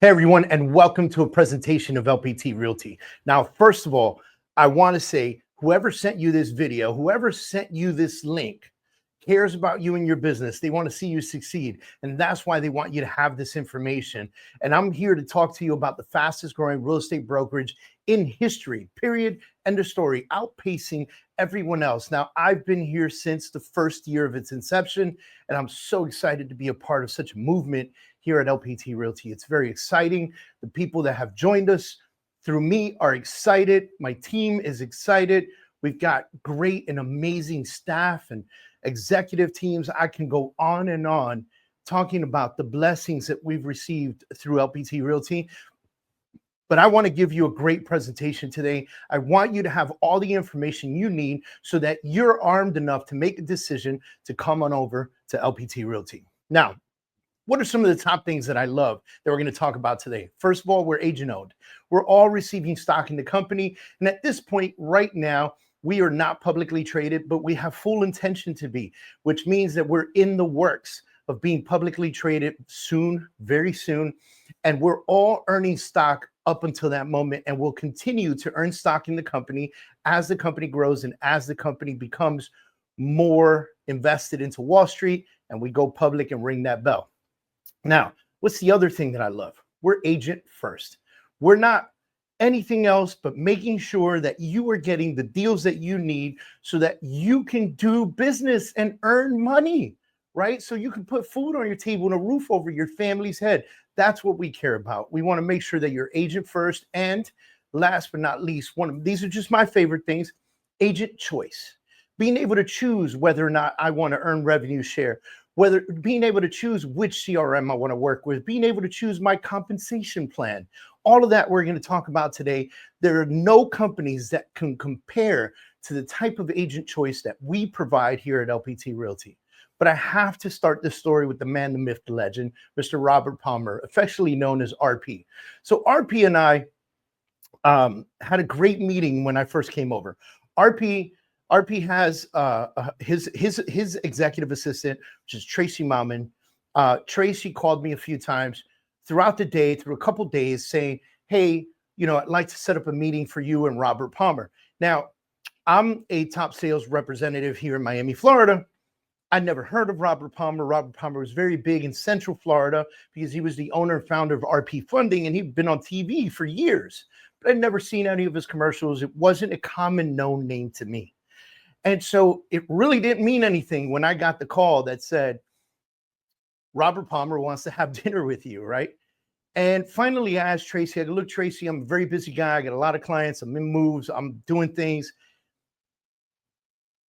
Hey everyone, and welcome to a presentation of LPT Realty. Now, first of all, I want to say whoever sent you this video, whoever sent you this link, cares about you and your business. They want to see you succeed, and that's why they want you to have this information. And I'm here to talk to you about the fastest growing real estate brokerage in history, period, end of story, outpacing everyone else. Now, I've been here since the first year of its inception, and I'm so excited to be a part of such a movement here at LPT Realty. It's very exciting. The people that have joined us through me are excited. My team is excited. We've got great and amazing staff and executive teams. I can go on and on talking about the blessings that we've received through LPT Realty. But I want to give you a great presentation today. I want you to have all the information you need so that you're armed enough to make a decision to come on over to LPT Realty. Now, what are some of the top things that I love that we're going to talk about today? First of all, we're agent owned. We're all receiving stock in the company. And at this point right now, we are not publicly traded, but we have full intention to be, which means that we're in the works of being publicly traded soon, very soon. And we're all earning stock up until that moment. And we'll continue to earn stock in the company as the company grows and as the company becomes more invested into Wall Street and we go public and ring that bell. Now, what's the other thing that I love? We're agent first. We're not anything else but making sure that you are getting the deals that you need so that you can do business and earn money, right? So you can put food on your table and a roof over your family's head. That's what we care about. We want to make sure that you're agent first. And last but not least, these are just my favorite things, agent choice. Being able to choose whether or not I want to earn revenue share, whether being able to choose which CRM I want to work with, being able to choose my compensation plan, all of that we're going to talk about today. There are no companies that can compare to the type of agent choice that we provide here at LPT Realty. But I have to start this story with the man, the myth, the legend, Mr. Robert Palmer, affectionately known as RP. So RP and I had a great meeting when I first came over. RP has his executive assistant, which is Tracy Mauman. Tracy called me a few times throughout the day, through a couple days, saying, hey, I'd like to set up a meeting for you and Robert Palmer. Now, I'm a top sales representative here in Miami, Florida. I'd never heard of Robert Palmer. Robert Palmer was very big in Central Florida because he was the owner and founder of RP Funding, and he'd been on TV for years. But I'd never seen any of his commercials. It wasn't a common known name to me. And so it really didn't mean anything when I got the call that said, Robert Palmer wants to have dinner with you, right? And finally, I asked Tracy, I go, look, Tracy, I'm a very busy guy. I got a lot of clients. I'm in moves. I'm doing things.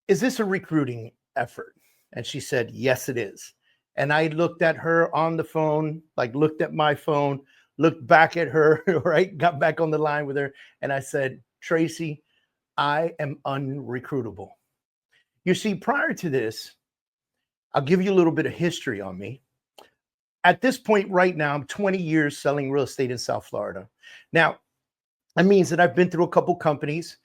Is this a recruiting effort? And she said, yes, it is. And I looked at her on the phone, looked at my phone, looked back at her, right? Got back on the line with her. And I said, Tracy, I am unrecruitable. You see, prior to this, I'll give you a little bit of history on me. At this point right now, I'm 20 years selling real estate in South Florida. Now, that means that I've been through a couple companies.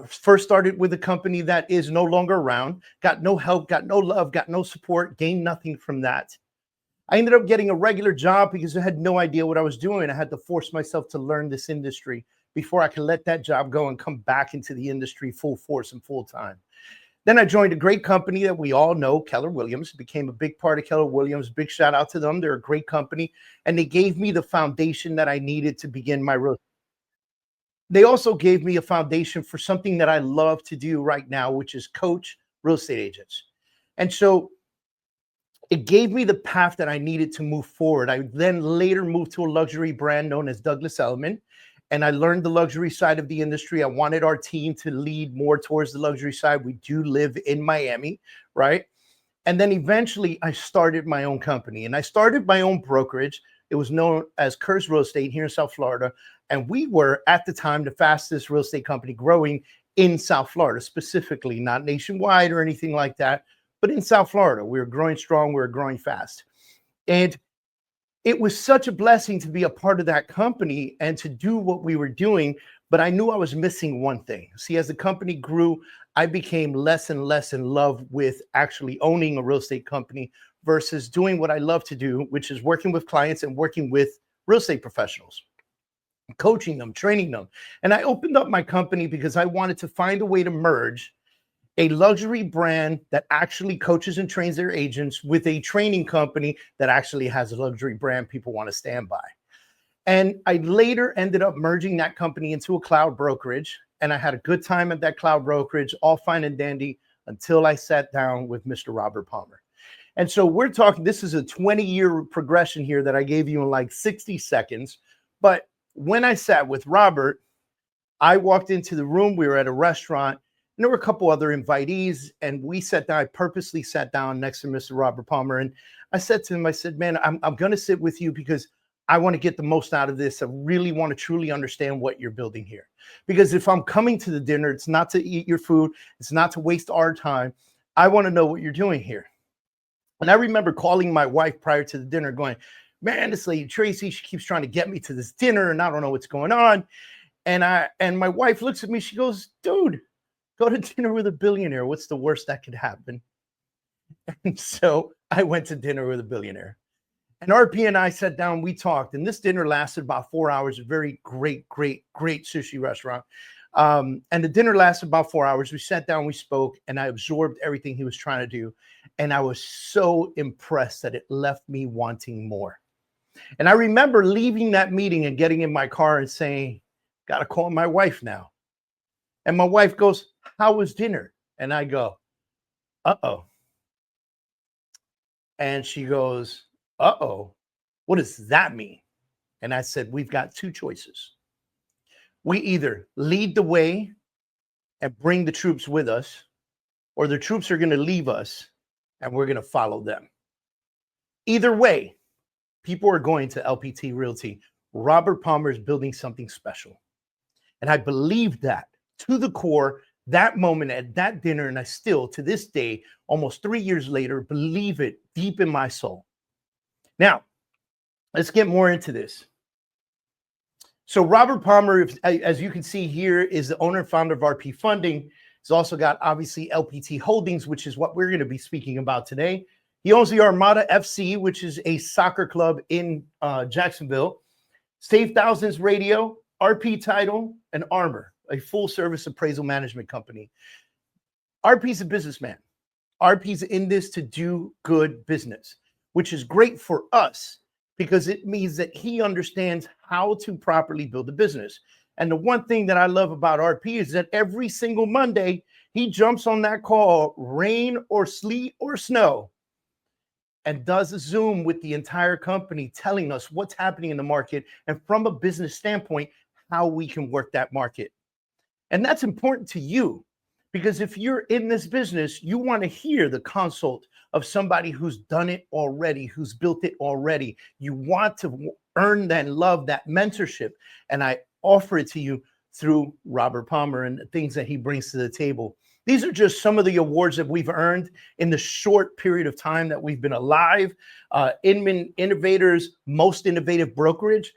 First started with a company that is no longer around, got no help, got no love, got no support, gained nothing from that. I ended up getting a regular job because I had no idea what I was doing. I had to force myself to learn this industry before I could let that job go and come back into the industry full force and full time. Then I joined a great company that we all know, Keller Williams, became a big part of Keller Williams. Big shout out to them. They're a great company. And they gave me the foundation that I needed to begin my real estate. They also gave me a foundation for something that I love to do right now, which is coach real estate agents. And so it gave me the path that I needed to move forward. I then later moved to a luxury brand known as Douglas Elliman. And I learned the luxury side of the industry. I wanted our team to lead more towards the luxury side. We do live in Miami, right? And then eventually I started my own company and I started my own brokerage. It was known as Kurz Real Estate here in South Florida. And we were at the time the fastest real estate company growing in South Florida, specifically, not nationwide or anything like that, but in South Florida. We were growing strong, we were growing fast. And it was such a blessing to be a part of that company and to do what we were doing, but I knew I was missing one thing. See, as the company grew, I became less and less in love with actually owning a real estate company versus doing what I love to do, which is working with clients and working with real estate professionals, coaching them, training them. And I opened up my company because I wanted to find a way to merge a luxury brand that actually coaches and trains their agents with a training company that actually has a luxury brand people want to stand by. And I later ended up merging that company into a cloud brokerage. And I had a good time at that cloud brokerage, all fine and dandy, until I sat down with Mr. Robert Palmer. And so we're talking, this is a 20-year progression here that I gave you in like 60 seconds. But when I sat with Robert, I walked into the room, we were at a restaurant, and there were a couple other invitees, and we sat down. I purposely sat down next to Mr. Robert Palmer, and I said to him, I said, man, I'm going to sit with you because I want to get the most out of this. I really want to truly understand what you're building here. Because if I'm coming to the dinner, it's not to eat your food. It's not to waste our time. I want to know what you're doing here. And I remember calling my wife prior to the dinner going, man, this lady Tracy, she keeps trying to get me to this dinner and I don't know what's going on. And my wife looks at me, she goes, dude, go to dinner with a billionaire. What's the worst that could happen? And so I went to dinner with a billionaire. And RP and I sat down, we talked, and this dinner lasted about 4 hours, a very great sushi restaurant. And the dinner lasted about 4 hours. We sat down, we spoke, and I absorbed everything he was trying to do. And I was so impressed that it left me wanting more. And I remember leaving that meeting and getting in my car and saying, got to call my wife now. And my wife goes, how was dinner? And I go, uh-oh. And she goes, uh-oh, what does that mean? And I said, we've got two choices. We either lead the way and bring the troops with us, or the troops are going to leave us and we're going to follow them. Either way, people are going to LPT Realty. Robert Palmer is building something special. And I believe that to the core, that moment at that dinner, and I still, to this day, almost 3 years later, believe it deep in my soul. Now, let's get more into this. So Robert Palmer, as you can see here, is the owner and founder of RP Funding. He's also got, obviously, LPT Holdings, which is what we're going to be speaking about today. He owns the Armada FC, which is a soccer club in Jacksonville, Save Thousands Radio, RP Title, and Armor, a full-service appraisal management company. RP's a businessman. RP's in this to do good business, which is great for us because it means that he understands how to properly build a business. And the one thing that I love about RP is that every single Monday, he jumps on that call, rain or sleet or snow, and does a Zoom with the entire company telling us what's happening in the market and from a business standpoint, how we can work that market. And that's important to you because if you're in this business, you want to hear the consult of somebody who's done it already, who's built it already. You want to earn that love, that mentorship. And I offer it to you through Robert Palmer and the things that he brings to the table. These are just some of the awards that we've earned in the short period of time that we've been alive. Inman Innovators Most Innovative Brokerage.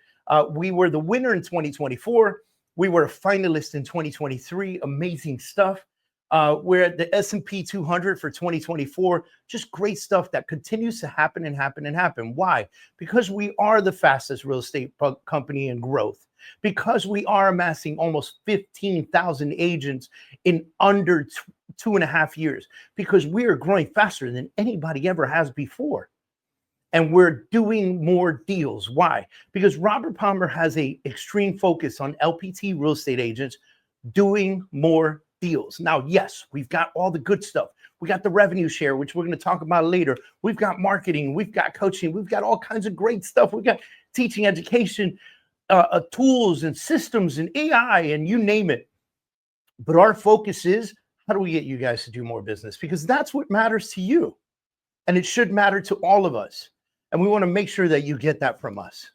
We were the winner in 2024. We were a finalist in 2023. Amazing stuff. We're at the S&P 200 for 2024. Just great stuff that continues to happen and happen and happen. Why? Because we are the fastest real estate company in growth. Because we are amassing almost 15,000 agents in under 2.5 years. Because we are growing faster than anybody ever has before. And we're doing more deals. Why? Because Robert Palmer has an extreme focus on LPT real estate agents doing more deals. Now, yes, we've got all the good stuff. We got the revenue share, which we're going to talk about later. We've got marketing. We've got coaching. We've got all kinds of great stuff. We've got teaching, education, tools and systems and AI and you name it. But our focus is how do we get you guys to do more business? Because that's what matters to you. And it should matter to all of us. And we want to make sure that you get that from us.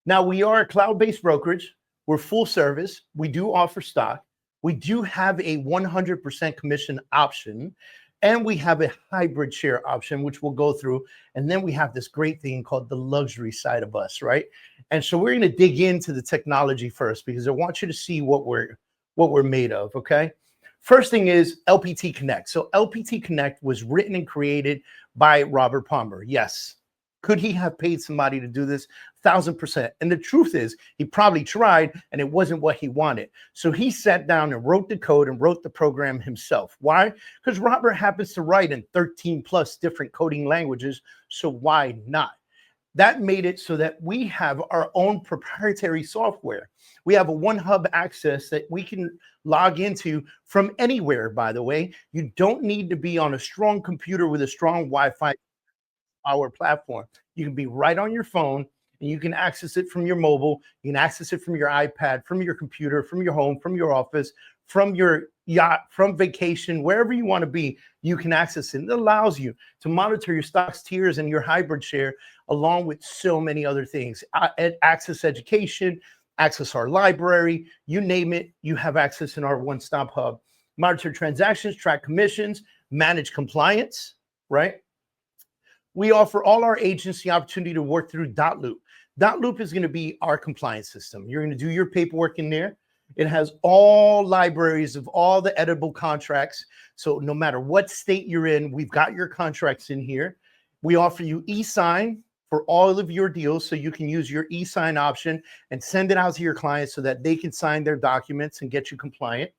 Now, we are a cloud-based brokerage. We're full service. We do offer stock. We do have a 100% commission option. And we have a hybrid share option, which we'll go through. And then we have this great thing called the luxury side of us, right? And so we're going to dig into the technology first because I want you to see what we're made of, okay? First thing is LPT Connect. So LPT Connect was written and created by Robert Palmer. Yes, Could he have paid somebody to do this? 1,000%. And the truth is, he probably tried and it wasn't what he wanted. So he sat down and wrote the code and wrote the program himself. Why? Because Robert happens to write in 13 plus different coding languages. So why not? That made it so that we have our own proprietary software. We have a one hub access that we can log into from anywhere, by the way. You don't need to be on a strong computer with a strong Wi-Fi our platform. You can be right on your phone and you can access it from your mobile. You can access it from your iPad, from your computer, from your home, from your office, from your yacht, from vacation, wherever you want to be, you can access it. It allows you to monitor your stocks, tiers, and your hybrid share, along with so many other things. Access education, access our library, you name it, you have access in our one-stop hub. Monitor transactions, track commissions, manage compliance, right? We offer all our agents the opportunity to work through .loop. .loop is going to be our compliance system. You're going to do your paperwork in there. It has all libraries of all the editable contracts. So no matter what state you're in, we've got your contracts in here. We offer you e-sign for all of your deals. So you can use your e-sign option and send it out to your clients so that they can sign their documents and get you compliant.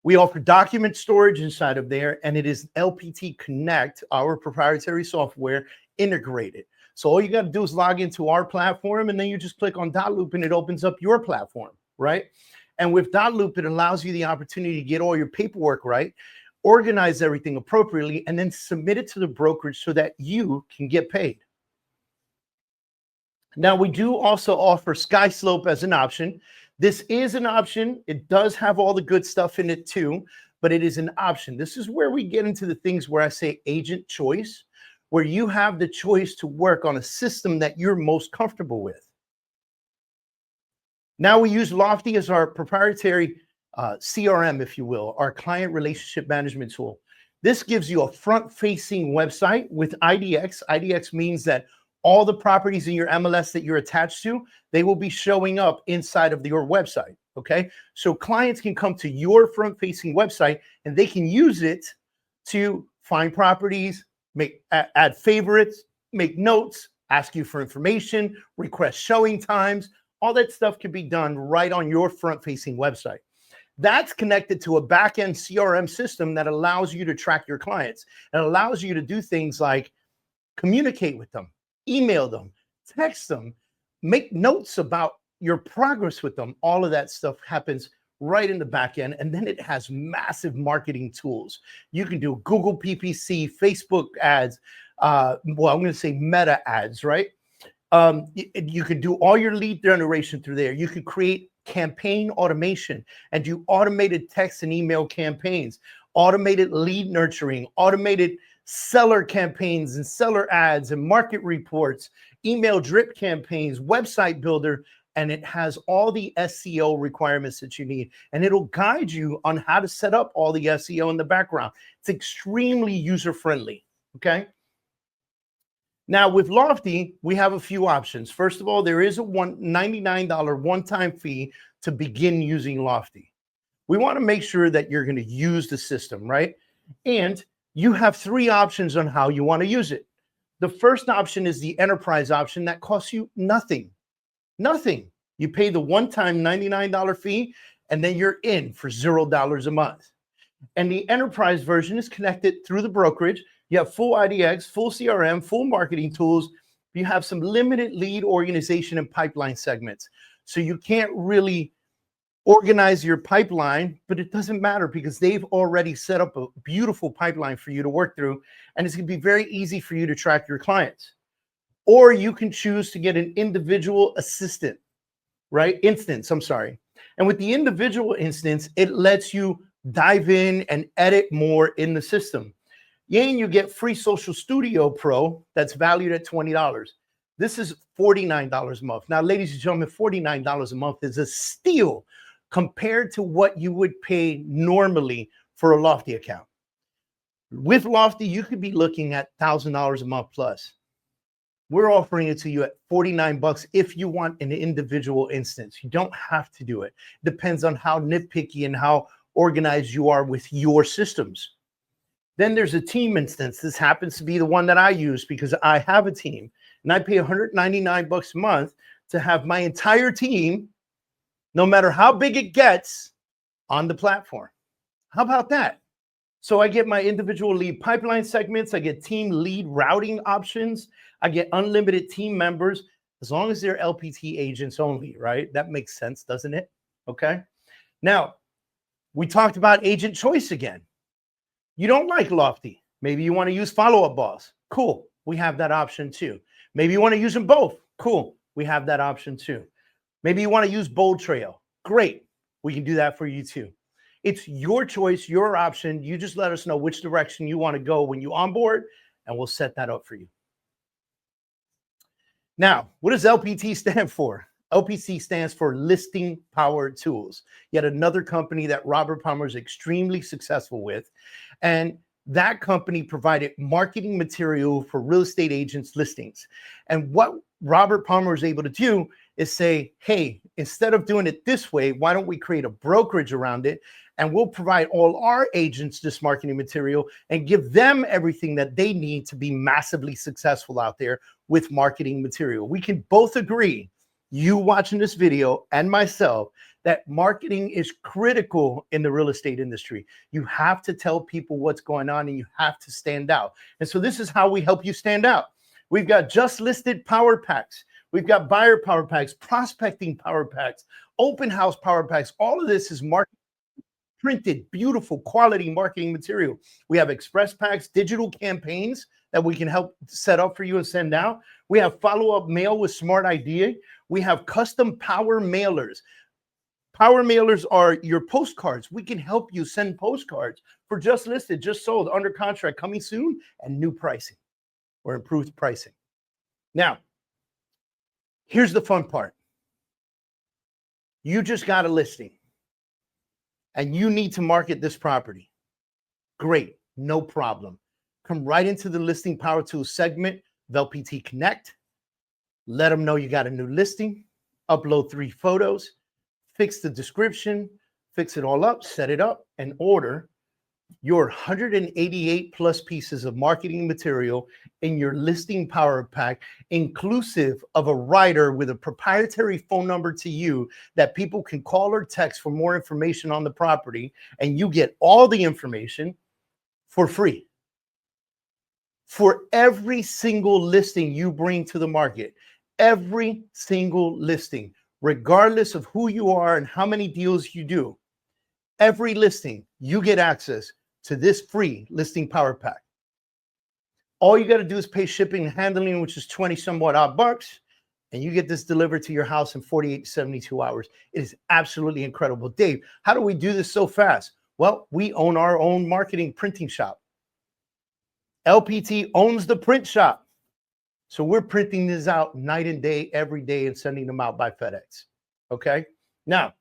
We offer document storage inside of there, and it is LPT Connect, our proprietary software, integrated. So all you got to do is log into our platform, and then you just click on .loop, and it opens up your platform, right? And with .loop, it allows you the opportunity to get all your paperwork right, organize everything appropriately, and then submit it to the brokerage so that you can get paid. Now, we do also offer SkySlope as an option. This is an option. It does have all the good stuff in it too, but it is an option. This is where we get into the things where I say agent choice, where you have the choice to work on a system that you're most comfortable with. Now we use Lofty as our proprietary CRM, if you will, our client relationship management tool. This gives you a front-facing website with IDX. IDX means that all the properties in your MLS that you're attached to, they will be showing up inside of your website, okay? So clients can come to your front-facing website and they can use it to find properties, add favorites, make notes, ask you for information, request showing times. All that stuff can be done right on your front-facing website. That's connected to a back-end CRM system that allows you to track your clients. It allows you to do things like communicate with them, email them, text them, make notes about your progress with them. All of that stuff happens right in the back end. And then it has massive marketing tools. You can do Google PPC, Facebook ads. I'm going to say Meta ads, right? You can do all your lead generation through there. You can create campaign automation and do automated text and email campaigns, automated lead nurturing, automated seller campaigns and seller ads and market reports, email drip campaigns, website builder, and it has all the SEO requirements that you need. And it'll guide you on how to set up all the SEO in the background. It's extremely user-friendly, okay? Now with Lofty, we have a few options. First of all, there is a $99 one-time fee to begin using Lofty. We want to make sure that you're going to use the system, right? And you have three options on how you want to use it. The first option is the enterprise option that costs you nothing. Nothing. You pay the one-time $99 fee, and then you're in for $0 a month. And the enterprise version is connected through the brokerage. You have full IDX, full CRM, full marketing tools. You have some limited lead organization and pipeline segments. So you can't really organize your pipeline, but it doesn't matter because they've already set up a beautiful pipeline for you to work through, and it's going to be very easy for you to track your clients. Or you can choose to get an individual assistant, right? Instance, I'm sorry. And with the individual instance, it lets you dive in and edit more in the system. And you get free Social Studio Pro that's valued at $20. This is $49 a month. Now, ladies and gentlemen, $49 a month is a steal compared to what you would pay normally for a Lofty account. With Lofty, you could be looking at $1,000 a month plus. We're offering it to you at $49 if you want an individual instance. You don't have to do it. It depends on how nitpicky and how organized you are with your systems. Then there's a team instance. This happens to be the one that I use because I have a team. and I pay $199 a month to have my entire team, no matter how big it gets, on the platform. How about that? So I get my individual lead pipeline segments, I get team lead routing options, I get unlimited team members, as long as they're LPT agents only, right? That makes sense, doesn't it? Okay. Now, we talked about agent choice again. You don't like Lofty. Maybe you want to use Follow-Up Boss. Cool. We have that option too. Maybe you want to use them both. Cool. We have that option too. Maybe you want to use Bold Trail. Great. We can do that for you too. It's your choice, your option. You just let us know which direction you want to go when you onboard, and we'll set that up for you. Now, what does LPT stand for? LPT stands for Listing Power Tools, yet another company that Robert Palmer is extremely successful with. And that company provided marketing material for real estate agents' listings. And what Robert Palmer is able to do is say, hey, instead of doing it this way, why don't we create a brokerage around it? And we'll provide all our agents this marketing material and give them everything that they need to be massively successful out there with marketing material. We can both agree, you watching this video and myself, that marketing is critical in the real estate industry. You have to tell people what's going on and you have to stand out. And so this is how we help you stand out. We've got just listed power packs. We've got buyer power packs, prospecting power packs, open house power packs. All of this is printed, beautiful quality marketing material. We have express packs, digital campaigns that we can help set up for you and send out. We have follow-up mail with Smart Idea. We have custom power mailers. Power mailers are your postcards. We can help you send postcards for just listed, just sold, under contract, coming soon, and new pricing or improved pricing. Now, here's the fun part. You just got a listing and you need to market this property. Great, no problem. Come right into the Listing Power Tools segment of LPT Connect. Let them know you got a new listing, upload 3 photos, fix the description, fix it all up, set it up, and order your 188 plus pieces of marketing material in your listing power pack, inclusive of a writer with a proprietary phone number to you that people can call or text for more information on the property, and you get all the information for free. For every single listing you bring to the market, every single listing, regardless of who you are and how many deals you do, every listing, you get access to this free listing power pack. All you got to do is pay shipping and handling, which is 20 somewhat odd bucks, and you get this delivered to your house in 48 to 72 hours. It is absolutely incredible. Dave, how do we do this so fast? Well, we own our own marketing printing shop. LPT owns the print shop. So we're printing this out night and day, every day, and sending them out by FedEx. Okay. Now,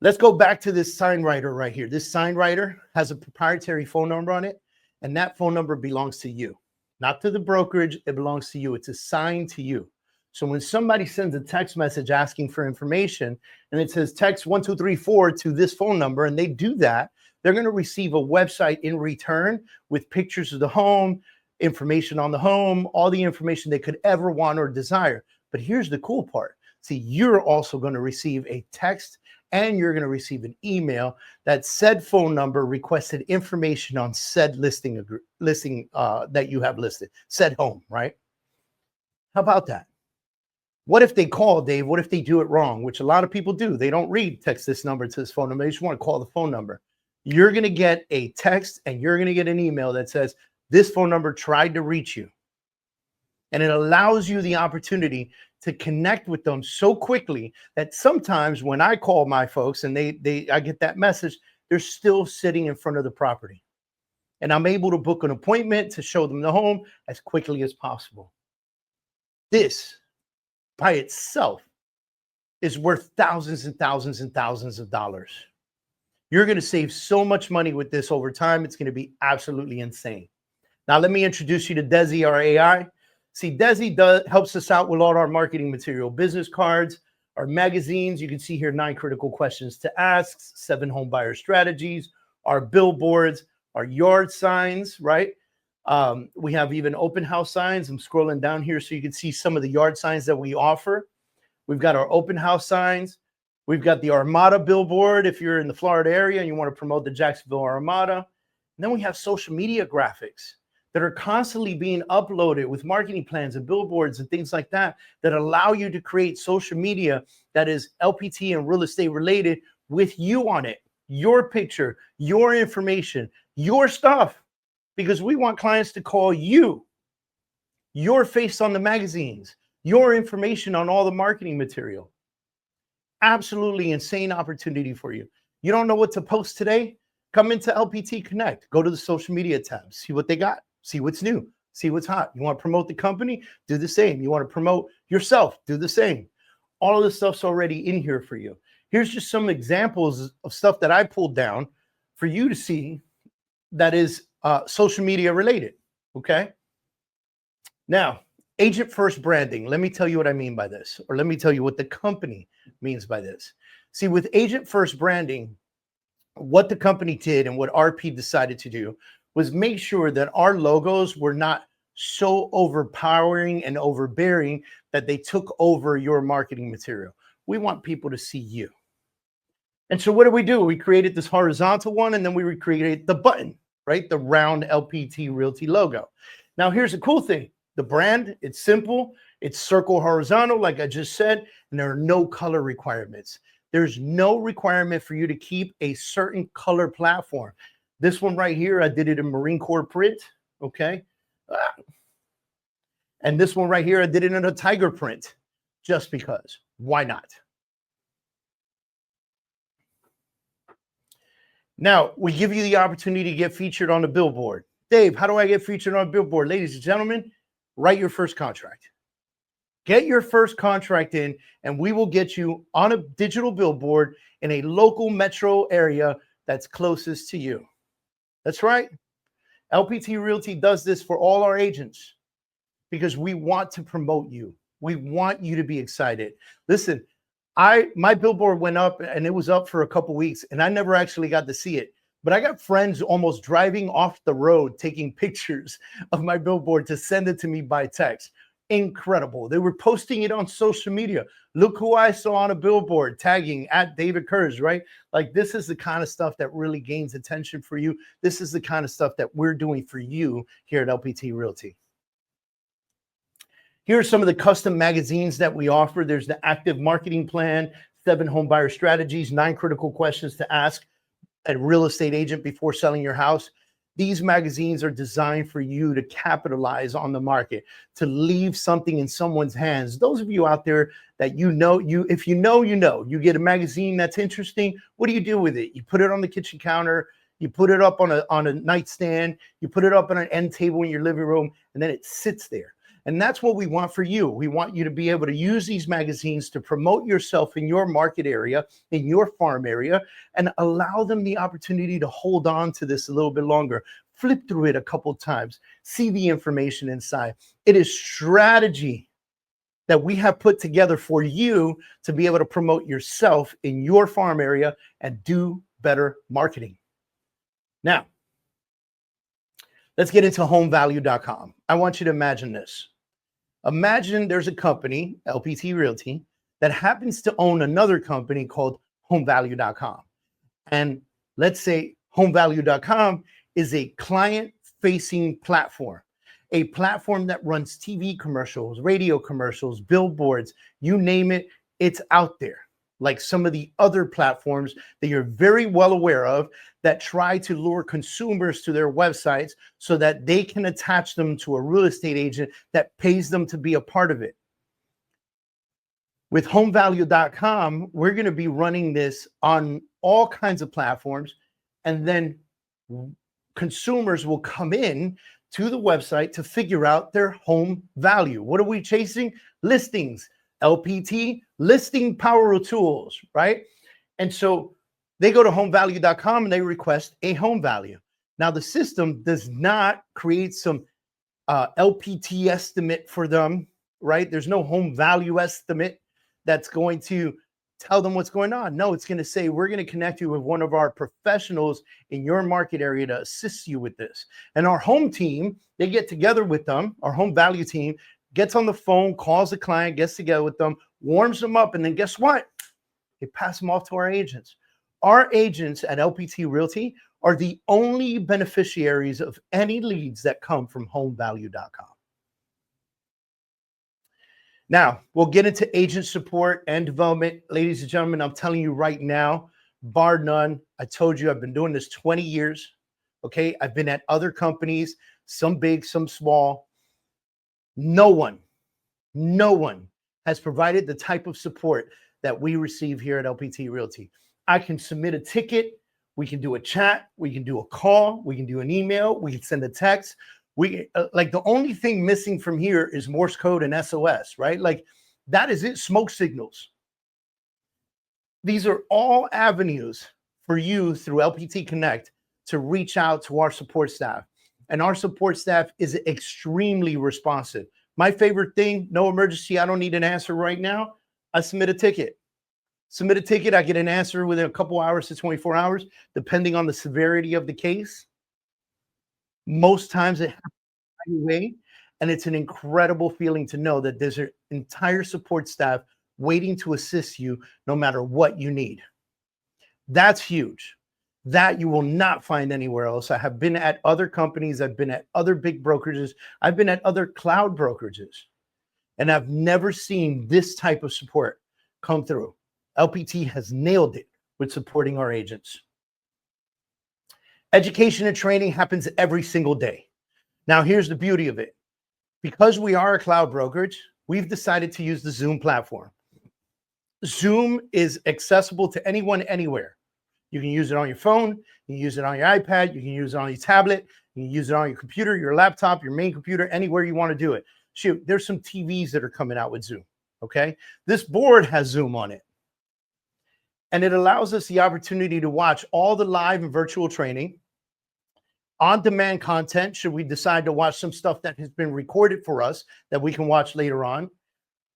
let's go back to this sign writer right here. This sign writer has a proprietary phone number on it, and that phone number belongs to you, not to the brokerage. It belongs to you. It's assigned to you. So when somebody sends a text message asking for information and it says text 1234 to this phone number, and they do that, they're going to receive a website in return with pictures of the home, information on the home, all the information they could ever want or desire. But here's the cool part. See, you're also going to receive a text and you're going to receive an email that said phone number requested information on said listing that you have listed, said home, right? How about that? What if they call, Dave? What if they do it wrong? Which a lot of people do. They don't read text this number to this phone number. They just want to call the phone number. You're going to get a text and you're going to get an email that says, this phone number tried to reach you. And it allows you the opportunity to connect with them so quickly that sometimes when I call my folks and I get that message, they're still sitting in front of the property. And I'm able to book an appointment to show them the home as quickly as possible. This by itself is worth thousands and thousands and thousands of dollars. You're going to save so much money with this over time. It's going to be absolutely insane. Now, let me introduce you to Desi, our AI. See, Desi helps us out with all our marketing material, business cards, our magazines. You can see here 9 critical questions to ask, 7 home buyer strategies, our billboards, our yard signs, right? We have even open house signs. I'm scrolling down here so you can see some of the yard signs that we offer. We've got our open house signs. We've got the Armada billboard if you're in the Florida area and you want to promote the Jacksonville Armada. And then we have social media graphics that are constantly being uploaded with marketing plans and billboards and things like that that allow you to create social media that is LPT and real estate related with you on it, your picture, your information, your stuff, because we want clients to call you, your face on the magazines, your information on all the marketing material. Absolutely insane opportunity for you. You don't know what to post today? Come into LPT Connect. Go to the social media tab. See what they got. See what's new. See what's hot. You want to promote the company? Do the same. You want to promote yourself? Do the same. All of this stuff's already in here for you. Here's just some examples of stuff that I pulled down for you to see that is social media related. Okay. Now, agent first branding. Let me tell you what I mean by this, or let me tell you what the company means by this. See, with agent first branding, what the company did and what RP decided to do was make sure that our logos were not so overpowering and overbearing that they took over your marketing material. We want people to see you. And so what do? We created this horizontal one, and then we recreated the button, right? The round LPT Realty logo. Now, here's the cool thing. The brand, it's simple. It's circle horizontal, like I just said, and there are no color requirements. There's no requirement for you to keep a certain color platform. This one right here, I did it in Marine Corps print, okay? And this one right here, I did it in a tiger print, just because. Why not? Now, we give you the opportunity to get featured on the billboard. Dave, how do I get featured on a billboard? Ladies and gentlemen, write your first contract. Get your first contract in, and we will get you on a digital billboard in a local metro area that's closest to you. That's right. LPT Realty does this for all our agents because we want to promote you. We want you to be excited. Listen, my billboard went up, and it was up for a couple weeks, and I never actually got to see it. But I got friends almost driving off the road taking pictures of my billboard to send it to me by text. Incredible. They were posting it on social media. Look who I saw on a billboard, tagging at David Kurz, right? Like, this is the kind of stuff that really gains attention for you. This is the kind of stuff that we're doing for you here at LPT Realty. Here are some of the custom magazines that we offer. There's the Active Marketing Plan, 7 Home Buyer Strategies, 9 Critical Questions to Ask a Real Estate Agent Before Selling Your House. These magazines are designed for you to capitalize on the market, to leave something in someone's hands. Those of you out there that if you know, you get a magazine that's interesting, what do you do with it? You put it on the kitchen counter, you put it up on a nightstand, you put it up on an end table in your living room, and then it sits there. And that's what we want for you. We want you to be able to use these magazines to promote yourself in your market area, in your farm area, and allow them the opportunity to hold on to this a little bit longer. Flip through it a couple times, see the information inside. It is strategy that we have put together for you to be able to promote yourself in your farm area and do better marketing. Now, let's get into homevalue.com. I want you to imagine this. Imagine there's a company, LPT Realty, that happens to own another company called homevalue.com. And let's say homevalue.com is a client-facing platform, a platform that runs TV commercials, radio commercials, billboards, you name it, it's out there. Like some of the other platforms that you're very well aware of that try to lure consumers to their websites so that they can attach them to a real estate agent that pays them to be a part of it. With homevalue.com, we're going to be running this on all kinds of platforms, and then consumers will come in to the website to figure out their home value. What are we chasing? Listings. LPT, listing power tools, right? And so they go to homevalue.com and they request a home value. Now, the system does not create some LPT estimate for them, right? There's no home value estimate that's going to tell them what's going on. No, it's going to say, we're going to connect you with one of our professionals in your market area to assist you with this. And our home team, they get together with them. Our home value team gets on the phone, calls the client, gets together with them, warms them up. And then guess what? They pass them off to our agents. Our agents at LPT Realty are the only beneficiaries of any leads that come from homevalue.com. Now, we'll get into agent support and development. Ladies and gentlemen, I'm telling you right now, bar none, I told you I've been doing this 20 years. Okay, I've been at other companies, some big, some small. No one has provided the type of support that we receive here at LPT Realty. I can submit a ticket. We can do a chat. We can do a call. We can do an email. We can send a text. We like the only thing missing from here is Morse code and SOS, right? Like that is it, smoke signals. These are all avenues for you through LPT Connect to reach out to our support staff. And our support staff is extremely responsive. My favorite thing, no emergency, I don't need an answer right now. I submit a ticket. I get an answer within a couple hours to 24 hours, depending on the severity of the case. Most times it happens right away, and it's an incredible feeling to know that there's an entire support staff waiting to assist you no matter what you need. That's huge. That you will not find anywhere else. I have been at other companies. I've been at other big brokerages. I've been at other cloud brokerages, and I've never seen this type of support come through. LPT has nailed it with supporting our agents. Education and training happens every single day. Now, here's the beauty of it. Because we are a cloud brokerage, we've decided to use the Zoom platform. Zoom is accessible to anyone, anywhere. You can use it on your phone. You can use it on your iPad. You can use it on your tablet. You can use it on your computer, your laptop, your main computer, anywhere you want to do it. Shoot, there's some TVs that are coming out with Zoom, okay? This board has Zoom on it. And it allows us the opportunity to watch all the live and virtual training, on-demand content, should we decide to watch some stuff that has been recorded for us that we can watch later on.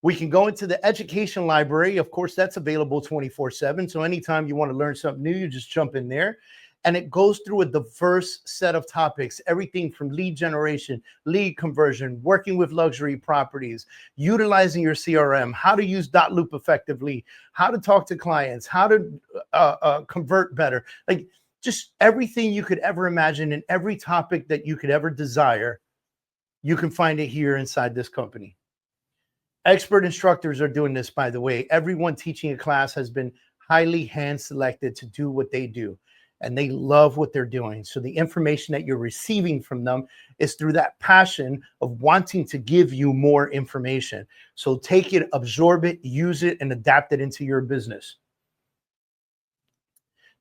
We can go into the education library. Of course, that's available 24/7. So anytime you want to learn something new, you just jump in there. And it goes through a diverse set of topics, everything from lead generation, lead conversion, working with luxury properties, utilizing your CRM, how to use Loop effectively, how to talk to clients, how to convert better. Like just everything you could ever imagine and every topic that you could ever desire, you can find it here inside this company. Expert instructors are doing this, by the way. Everyone teaching a class has been highly hand selected to do what they do. And they love what they're doing. So the information that you're receiving from them is through that passion of wanting to give you more information. So take it, absorb it, use it, and adapt it into your business.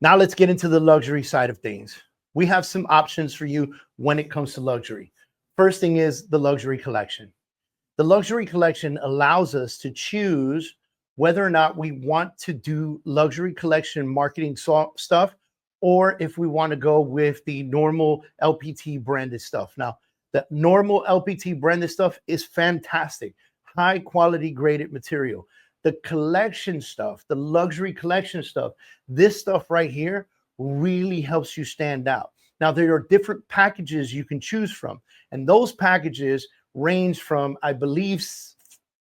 Now let's get into the luxury side of things. We have some options for you when it comes to luxury. First thing is the luxury collection. The luxury collection allows us to choose whether or not we want to do luxury collection marketing stuff, or if we want to go with the normal LPT branded stuff. Now, the normal LPT branded stuff is fantastic, high quality graded material. The collection stuff, the luxury collection stuff, this stuff right here really helps you stand out. Now, there are different packages you can choose from, and those packages range from, I believe,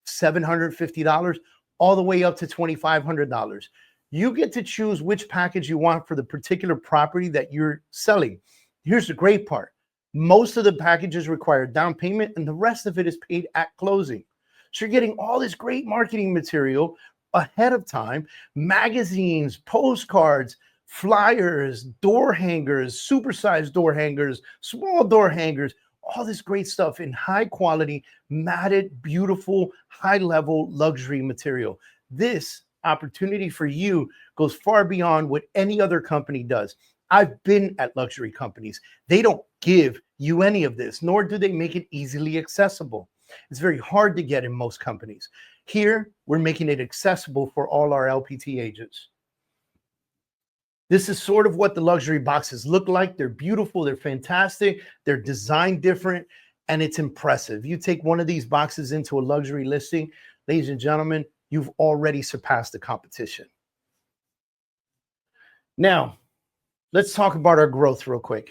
$750 all the way up to $2,500. You get to choose which package you want for the particular property that you're selling. Here's the great part. Most of the packages require down payment and the rest of it is paid at closing. So you're getting all this great marketing material ahead of time, magazines, postcards, flyers, door hangers, supersized door hangers, small door hangers, all this great stuff in high quality, matted, beautiful, high level luxury material. This opportunity for you goes far beyond what any other company does. I've been at luxury companies. They don't give you any of this, nor do they make it easily accessible. It's very hard to get in most companies. Here, we're making it accessible for all our LPT agents. This is sort of what the luxury boxes look like. They're beautiful, they're fantastic, they're designed different, and it's impressive. You take one of these boxes into a luxury listing, ladies and gentlemen, you've already surpassed the competition. Now, let's talk about our growth real quick.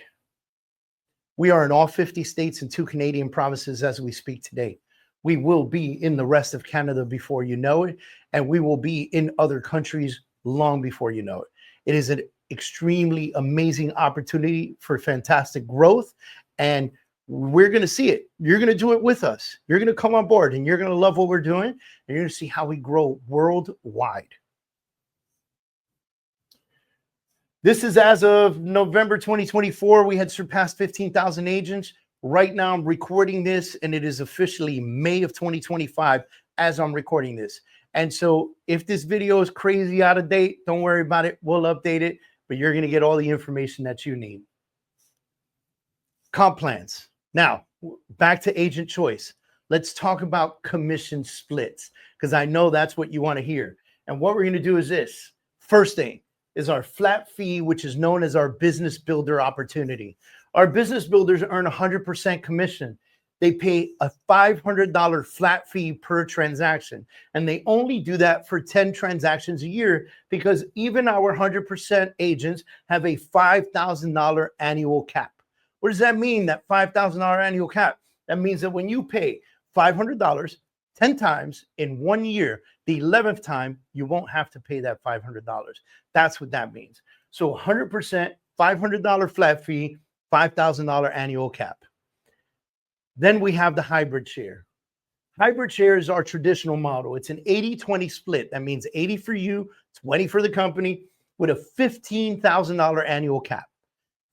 We are in all 50 states and 2 Canadian provinces as we speak today. We will be in the rest of Canada before you know it, and we will be in other countries long before you know it. It is an extremely amazing opportunity for fantastic growth, and we're going to see it. You're going to do it with us. You're going to come on board, and you're going to love what we're doing, and you're going to see how we grow worldwide. This is as of November 2024. We had surpassed 15,000 agents. Right now, I'm recording this, and it is officially May of 2025 as I'm recording this. And so if this video is crazy out of date, don't worry about it. We'll update it, but you're going to get all the information that you need. Comp plans. Now, back to agent choice. Let's talk about commission splits, because I know that's what you want to hear. And what we're going to do is this. First thing is our flat fee, which is known as our business builder opportunity. Our business builders earn 100% commission. They pay a $500 flat fee per transaction, and they only do that for 10 transactions a year, because even our 100% agents have a $5,000 annual cap. What does that mean, that $5,000 annual cap? That means that when you pay $500 10 times in 1 year, the 11th time, you won't have to pay that $500. That's what that means. So 100%, $500 flat fee, $5,000 annual cap. Then we have the hybrid share. Hybrid share is our traditional model. It's an 80-20 split. That means 80 for you, 20 for the company, with a $15,000 annual cap.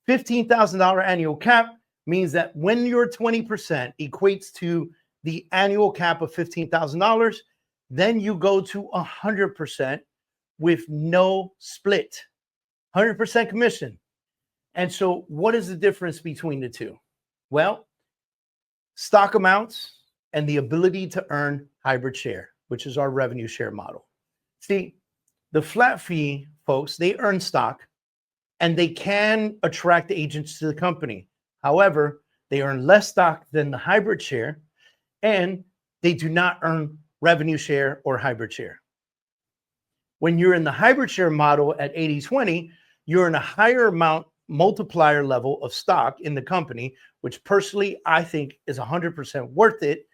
$15,000 annual cap means that when your 20% equates to the annual cap of $15,000, then you go to 100% with no split, 100% commission. And so what is the difference between the two? Well, stock amounts and the ability to earn hybrid share, which is our revenue share model. See, the flat fee folks, they earn stock and they can attract agents to the company. However, they earn less stock than the hybrid share, and they do not earn revenue share or hybrid share. When you're in the hybrid share model at 80-20, you're in a higher amount multiplier level of stock in the company, which personally I think is 100% worth it.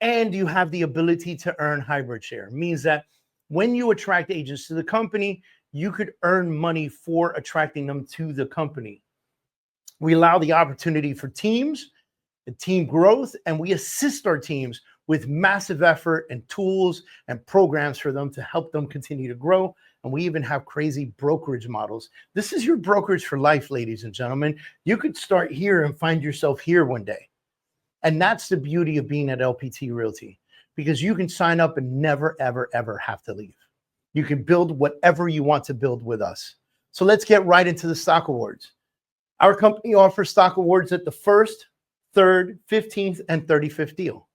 And you have the ability to earn hybrid share. It means that when you attract agents to the company, you could earn money for attracting them to the company. We allow the opportunity for teams, the team growth, and we assist our teams with massive effort and tools and programs for them to help them continue to grow. And we even have crazy brokerage models. This is your brokerage for life, ladies and gentlemen. You could start here and find yourself here one day. And that's the beauty of being at LPT Realty, because you can sign up and never, ever, ever have to leave. You can build whatever you want to build with us. So let's get right into the stock awards. Our company offers stock awards at the 1st, 3rd, 15th, and 35th deal.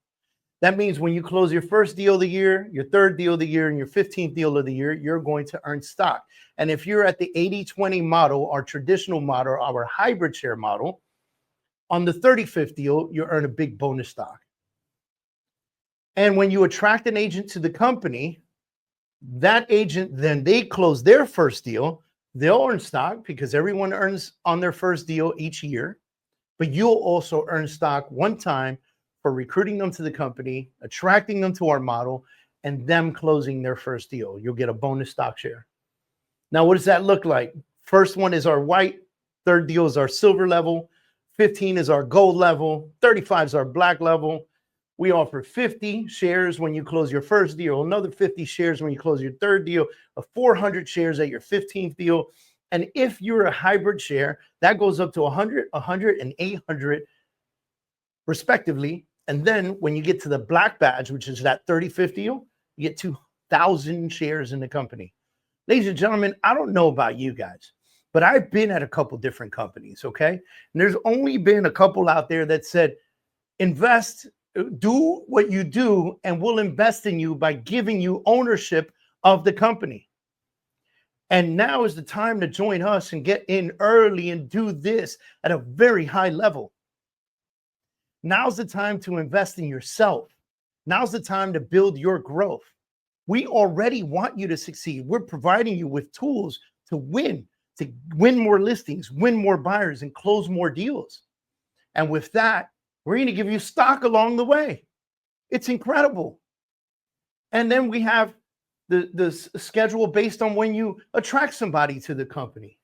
That means when you close your first deal of the year, your 3rd deal of the year, and your 15th deal of the year, you're going to earn stock. And if you're at the 80-20 model, our traditional model, our hybrid share model, on the 35th deal, you earn a big bonus stock. And when you attract an agent to the company, that agent, then they close their first deal, they'll earn stock because everyone earns on their first deal each year. But you'll also earn stock one time for recruiting them to the company, attracting them to our model, and them closing their first deal. You'll get a bonus stock share. Now, what does that look like? First one is our white, 3rd deal is our silver level, 15 is our gold level, 35 is our black level. We offer 50 shares when you close your first deal, another 50 shares when you close your 3rd deal, a 400 shares at your 15th deal. And if you're a hybrid share, that goes up to 100, 100, and 800 respectively. And then when you get to the black badge, which is that 35th deal, you get 2,000 shares in the company. Ladies and gentlemen, I don't know about you guys, but I've been at a couple different companies, okay? And there's only been a couple out there that said, invest, do what you do, and we'll invest in you by giving you ownership of the company. And now is the time to join us and get in early and do this at a very high level. Now's the time to invest in yourself. Now's the time to build your growth. We already want you to succeed. We're providing you with tools to win more listings, win more buyers, and close more deals. And with that, we're going to give you stock along the way. It's incredible. And then we have the schedule based on when you attract somebody to the company.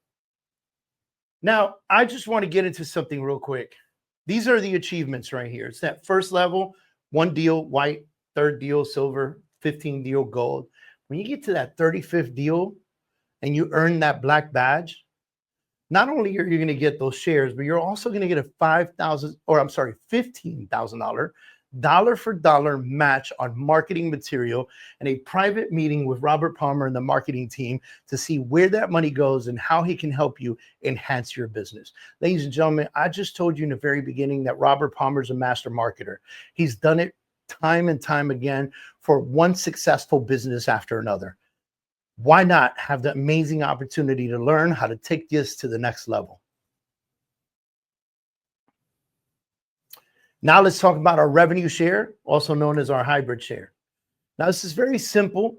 Now, I just want to get into something real quick. These are the achievements right here. It's that first level, 1 deal, white, 3rd deal, silver, 15 deal, gold. When you get to that 35th deal and you earn that black badge, not only are you going to get those shares, but you're also going to get a $15,000 dollar for dollar match on marketing material and a private meeting with Robert Palmer and the marketing team to see where that money goes and how he can help you enhance your business. Ladies and gentlemen, I just told you in the very beginning that Robert Palmer is a master marketer. He's done it time and time again for one successful business after another. Why not have the amazing opportunity to learn how to take this to the next level? Now let's talk about our revenue share, also known as our hybrid share. Now this is very simple.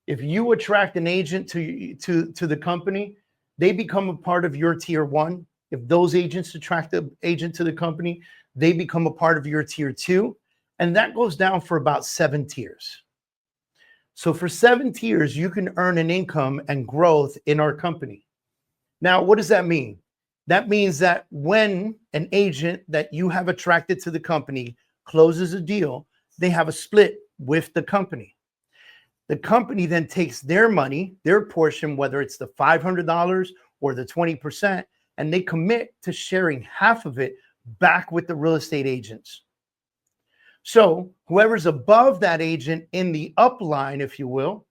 If you attract an agent to the company, they become a part of your tier 1. If those agents attract the agent to the company, they become a part of your tier 2. And that goes down for about 7 tiers. So for 7 tiers, you can earn an income and growth in our company. Now, what does that mean? That means that when an agent that you have attracted to the company closes a deal, they have a split with the company. The company then takes their money, their portion, whether it's the $500 or the 20%, and they commit to sharing half of it back with the real estate agents. So whoever's above that agent in the upline, if you will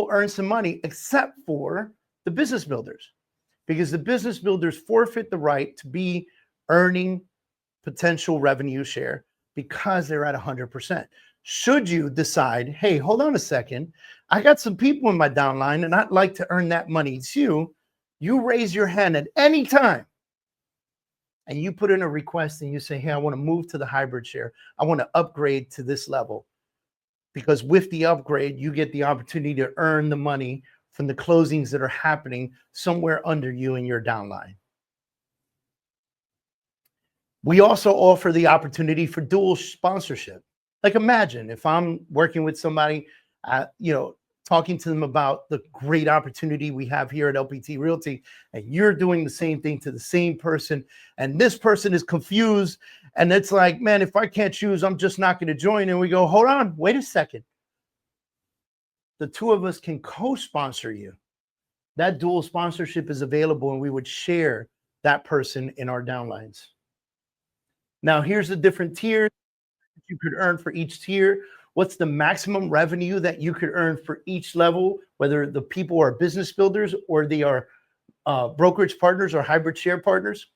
earn some money, except for the business builders, because the business builders forfeit the right to be earning potential revenue share because they're at 100%. Should you decide, hey, hold on a second, I got some people in my downline and I'd like to earn that money too, you raise your hand at any time and you put in a request and you say, hey, I want to move to the hybrid share. I want to upgrade to this level. Because with the upgrade, you get the opportunity to earn the money from the closings that are happening somewhere under you in your downline. We also offer the opportunity for dual sponsorship. Like imagine if I'm working with somebody, talking to them about the great opportunity we have here at LPT Realty, and you're doing the same thing to the same person, and this person is confused, and it's like, man, if I can't choose, I'm just not going to join. And we go, hold on, wait a second. The two of us can co-sponsor you. That dual sponsorship is available, and we would share that person in our downlines. Now, here's the different tiers you could earn for each tier. What's the maximum revenue that you could earn for each level, whether the people are business builders or they are brokerage partners or hybrid share partners?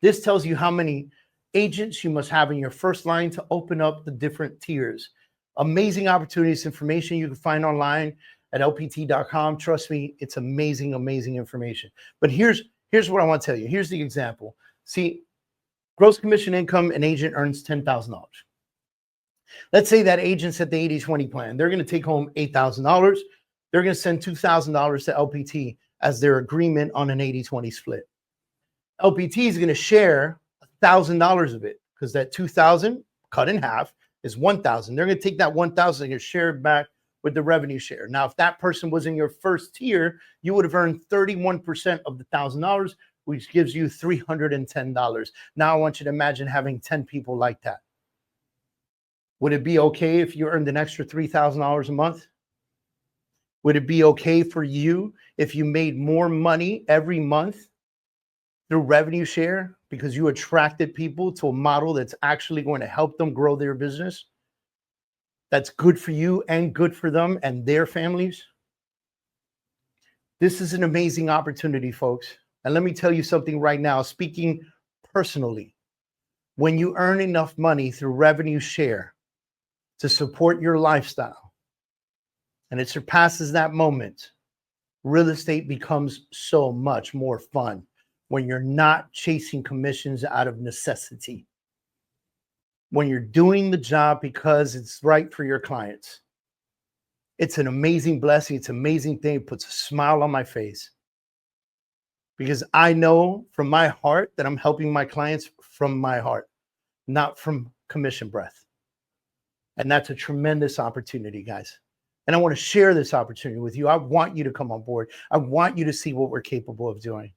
This tells you how many agents you must have in your first line to open up the different tiers. Amazing opportunities, information you can find online at lpt.com. Trust me, it's amazing, amazing information. But here's what I want to tell you. Here's the example. See, gross commission income, an agent earns $10,000. Let's say that agent's at the 80-20 plan. They're going to take home $8,000. They're going to send $2,000 to LPT as their agreement on an 80-20 split. LPT is going to share $1,000 of it because that $2,000 cut in half is $1,000. They're going to take that $1,000 and share it back with the revenue share. Now, if that person was in your first tier, you would have earned 31% of the $1,000, which gives you $310. Now, I want you to imagine having 10 people like that. Would it be okay if you earned an extra $3,000 a month? Would it be okay for you if you made more money every month through revenue share because you attracted people to a model that's actually going to help them grow their business? That's good for you and good for them and their families. This is an amazing opportunity, folks. And let me tell you something right now, speaking personally. When you earn enough money through revenue share to support your lifestyle, and it surpasses that moment, real estate becomes so much more fun when you're not chasing commissions out of necessity. When you're doing the job because it's right for your clients. It's an amazing blessing. It's an amazing thing. It puts a smile on my face because I know from my heart that I'm helping my clients from my heart, not from commission breath. And that's a tremendous opportunity, guys. And I want to share this opportunity with you. I want you to come on board. I want you to see what we're capable of doing.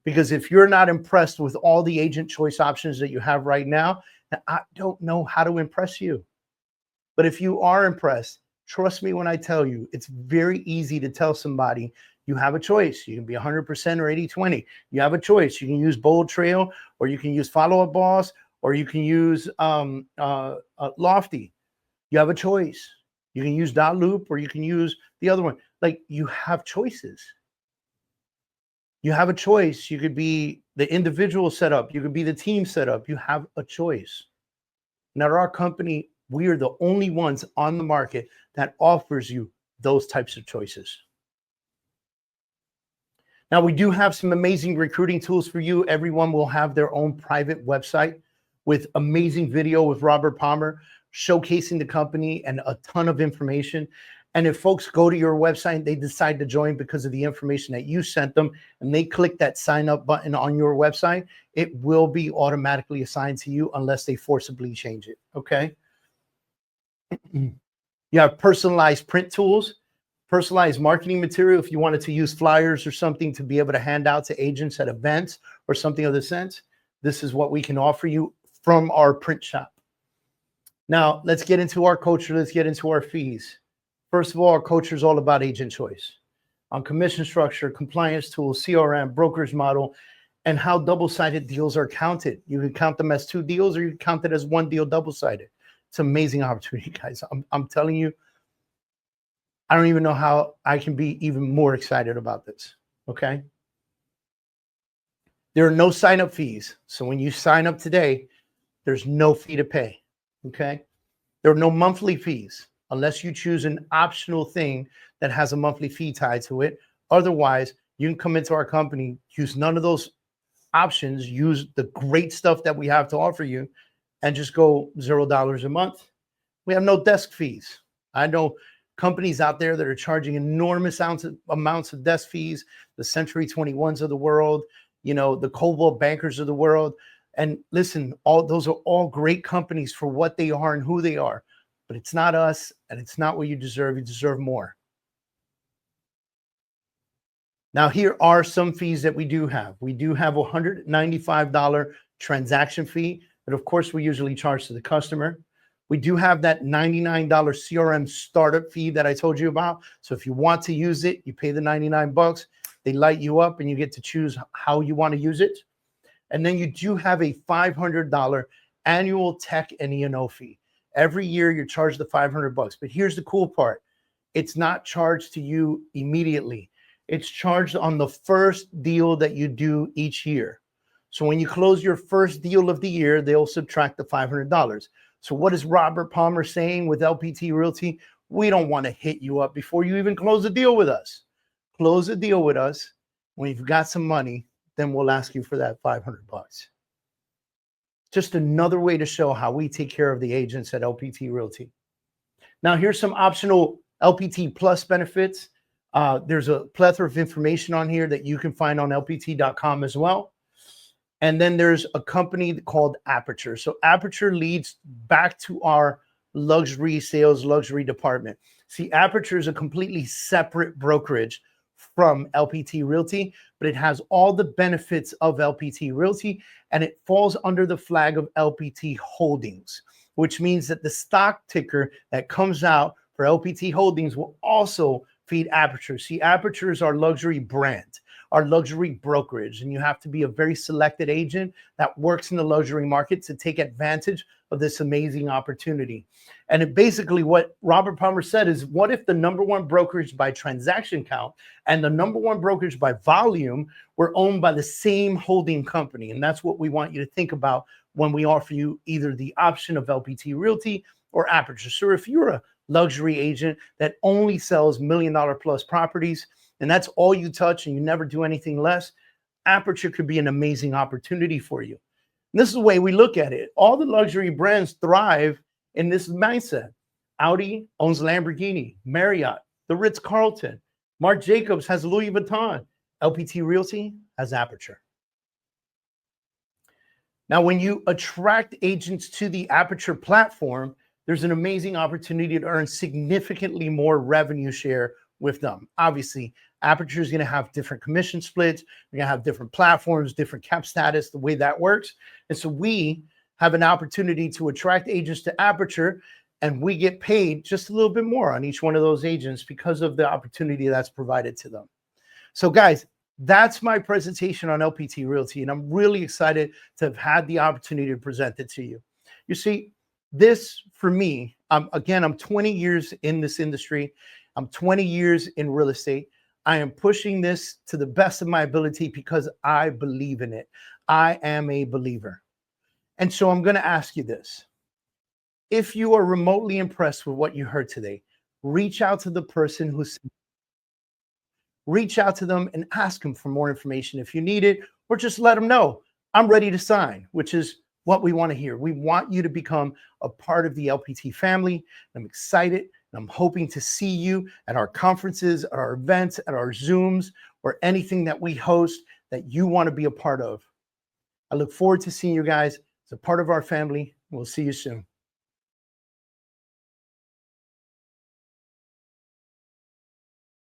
Because if you're not impressed with all the agent choice options that you have right now, I don't know how to impress you. But if you are impressed, trust me when I tell you, it's very easy to tell somebody you have a choice. You can be 100% or 80-20. You have a choice. You can use Bold Trail, or you can use Follow Up Boss, or you can use Lofty. You have a choice. You can use Dot Loop, or you can use the other one. Like, you have choices. You have a choice. You could be the individual setup. You could be the team setup. You have a choice. Now, at our company, we are the only ones on the market that offers you those types of choices. Now, we do have some amazing recruiting tools for you. Everyone will have their own private website with amazing video with Robert Palmer showcasing the company and a ton of information. And if folks go to your website and they decide to join because of the information that you sent them, and they click that sign up button on your website, it will be automatically assigned to you unless they forcibly change it. Okay. You have personalized print tools, personalized marketing material. If you wanted to use flyers or something to be able to hand out to agents at events or something of the sense, this is what we can offer you from our print shop. Now, let's get into our culture. Let's get into our fees. First of all, our culture is all about agent choice on commission structure, compliance tools, CRM, brokerage model, and how double-sided deals are counted. You can count them as 2 deals, or you can count it as 1 deal double-sided. It's an amazing opportunity, guys. I'm telling you, I don't even know how I can be even more excited about this, okay? There are no sign-up fees. So when you sign up today, there's no fee to pay, okay? There are no monthly fees, unless you choose an optional thing that has a monthly fee tied to it. Otherwise, you can come into our company, use none of those options, use the great stuff that we have to offer you, and just go $0 a month. We have no desk fees. I know companies out there that are charging enormous amounts of desk fees, the Century 21s of the world, you know, the Coldwell Bankers of the world. And listen, all those are all great companies for what they are and who they are. But it's not us, and it's not what you deserve. You deserve more. Now, here are some fees that we do have. We do have a $195 transaction fee that, of course, we usually charge to the customer. We do have that $99 CRM startup fee that I told you about. So if you want to use it, you pay the 99 bucks. They light you up, and you get to choose how you want to use it. And then you do have a $500 annual tech and E&O fee. Every year you're charged the 500 bucks. But here's the cool part. It's not charged to you immediately. It's charged on the first deal that you do each year. So when you close your first deal of the year, they'll subtract the $500. So what is Robert Palmer saying with LPT Realty? We don't want to hit you up before you even close a deal with us. Close a deal with us. When you've got some money, then we'll ask you for that 500 bucks. Just another way to show how we take care of the agents at LPT Realty. Now, here's some optional LPT Plus benefits. There's a plethora of information on here that you can find on lpt.com as well. And then there's a company called Aperture. So Aperture leads back to our luxury sales, luxury department. See, Aperture is a completely separate brokerage from LPT Realty, but it has all the benefits of LPT Realty, and it falls under the flag of LPT Holdings, which means that the stock ticker that comes out for LPT Holdings will also feed Aperture. See, Aperture is our luxury brand, our luxury brokerage, and you have to be a very selected agent that works in the luxury market to take advantage of this amazing opportunity. And it basically, what Robert Palmer said is, what if the number 1 brokerage by transaction count and the number 1 brokerage by volume were owned by the same holding company? And that's what we want you to think about when we offer you either the option of LPT Realty or Aperture. So if you're a luxury agent that only sells $1 million plus properties, and that's all you touch and you never do anything less, Aperture could be an amazing opportunity for you. And this is the way we look at it. All the luxury brands thrive in this mindset. Audi owns Lamborghini, Marriott the Ritz-Carlton. Marc Jacobs has Louis Vuitton. LPT Realty has Aperture. Now, when you attract agents to the Aperture platform, there's an amazing opportunity to earn significantly more revenue share with them. Obviously, Aperture is going to have different commission splits. We're going to have different platforms, different cap status, the way that works. And so we have an opportunity to attract agents to Aperture, and we get paid just a little bit more on each one of those agents because of the opportunity that's provided to them. So guys, that's my presentation on LPT Realty, and I'm really excited to have had the opportunity to present it to you. You see, this for me, I'm 20 years in this industry. I'm 20 years in real estate. I am pushing this to the best of my ability because I believe in it. I am a believer. And so I'm going to ask you this. If you are remotely impressed with what you heard today, reach out to the person who's reach out to them and ask them for more information if you need it, or just let them know I'm ready to sign, which is what we want to hear. We want you to become a part of the LPT family. I'm excited, and I'm hoping to see you at our conferences, at our events, at our Zooms, or anything that we host that you want to be a part of. I look forward to seeing you guys as a part of our family. We'll see you soon.